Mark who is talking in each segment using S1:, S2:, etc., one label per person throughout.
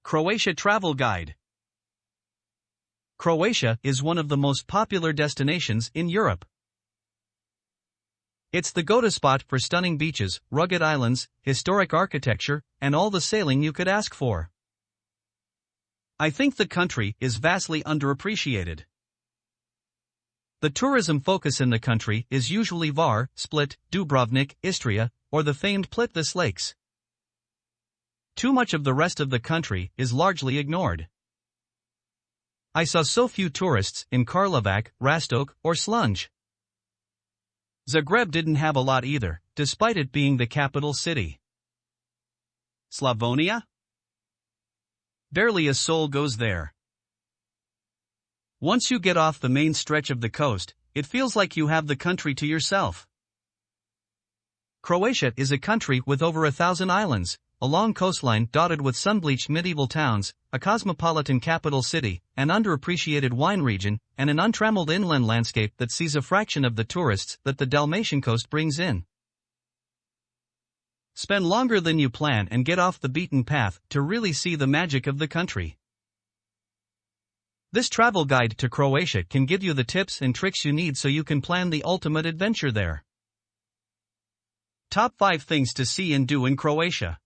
S1: Croatia Travel Guide. Croatia is one of the most popular destinations in Europe. It's the go-to spot for stunning beaches, rugged islands, historic architecture, and all the sailing you could ask for. I think the country is vastly underappreciated. The tourism focus in the country is usually Var, Split, Dubrovnik, Istria, or the famed Plitvice Lakes. Too much of the rest of the country is largely ignored. I saw so few tourists in Karlovac, Rastok, or Slunj. Zagreb didn't have a lot either, despite it being the capital city. Slavonia? Barely a soul goes there. Once you get off the main stretch of the coast, it feels like you have the country to yourself. Croatia is a country with over 1,000 islands, a long coastline dotted with sun-bleached medieval towns, a cosmopolitan capital city, an underappreciated wine region, and an untrammeled inland landscape that sees a fraction of the tourists that the Dalmatian coast brings in. Spend longer than you plan and get off the beaten path to really see the magic of the country. This travel guide to Croatia can give you the tips and tricks you need so you can plan the ultimate adventure there. Top 5 things to see and do in Croatia.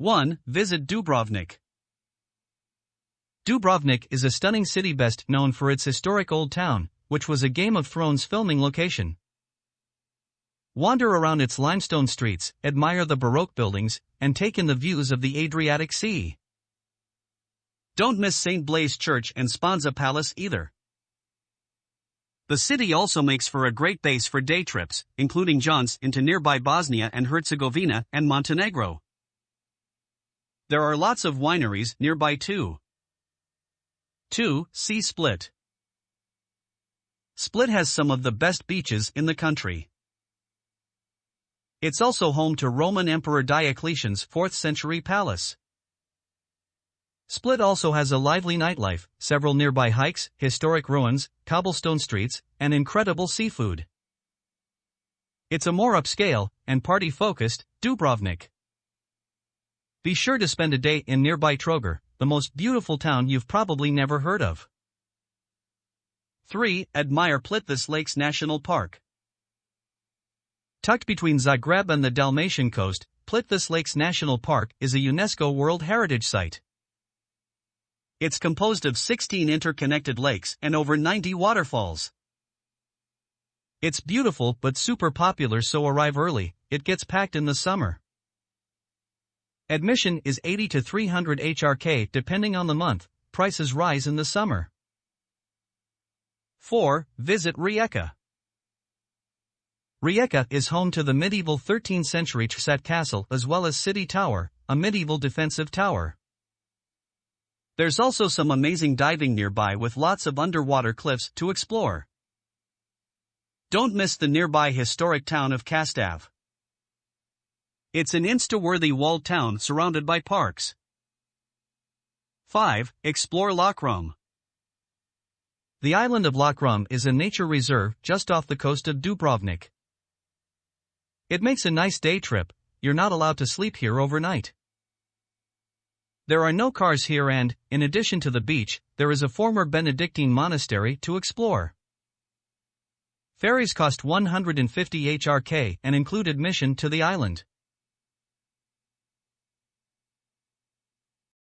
S1: 1. Visit Dubrovnik. Dubrovnik is a stunning city best known for its historic old town, which was a Game of Thrones filming location. Wander around its limestone streets, admire the Baroque buildings, and take in the views of the Adriatic Sea. Don't miss St. Blaise Church and Sponza Palace either. The city also makes for a great base for day trips, including jaunts into nearby Bosnia and Herzegovina and Montenegro. There are lots of wineries nearby too. 2. See Split. Split has some of the best beaches in the country. It's also home to Roman Emperor Diocletian's 4th century palace. Split also has a lively nightlife, several nearby hikes, historic ruins, cobblestone streets, and incredible seafood. It's a more upscale, and party-focused, Dubrovnik. Be sure to spend a day in nearby Trogir, the most beautiful town you've probably never heard of. 3. Admire Plitvice Lakes National Park. Tucked between Zagreb and the Dalmatian coast, Plitvice Lakes National Park is a UNESCO World Heritage Site. It's composed of 16 interconnected lakes and over 90 waterfalls. It's beautiful but super popular, so arrive early, it gets packed in the summer. Admission is 80 to 300 HRK depending on the month, prices rise in the summer. 4. Visit Rijeka. Rijeka is home to the medieval 13th century Trsat Castle as well as City Tower, a medieval defensive tower. There's also some amazing diving nearby with lots of underwater cliffs to explore. Don't miss the nearby historic town of Kastav. It's an insta-worthy walled town surrounded by parks. 5. Explore Lokrum. The island of Lokrum is a nature reserve just off the coast of Dubrovnik. It makes a nice day trip. You're not allowed to sleep here overnight. There are no cars here and, in addition to the beach, there is a former Benedictine monastery to explore. Ferries cost 150 HRK and include admission to the island.